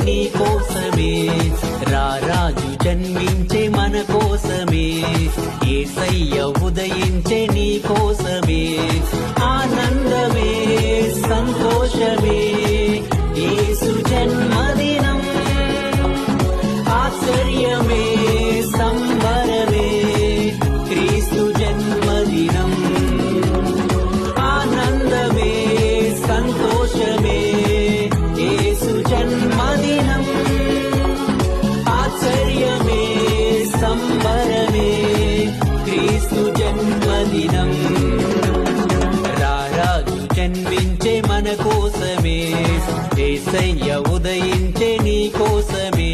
నీ కోసమే, రారాజు జన్మించే మన కోసమే, యేసయ్య ఉదయించే నీ కోసమే, ఆనందమే సంతోషమే యేసు జన్మదినం, ఆశ్చర్యమే సంబరమే క్రీస్తు జన్మదినం, ఆనందమే సంతోషమే యేసు జన్మదినం, ఆశ్చర్యమే సంబరమే క్రీస్తు జన్మదినం, రారాజు జన్మించే మన కోసమే, యేసయ్య ఉదయించే నీ కోసమే.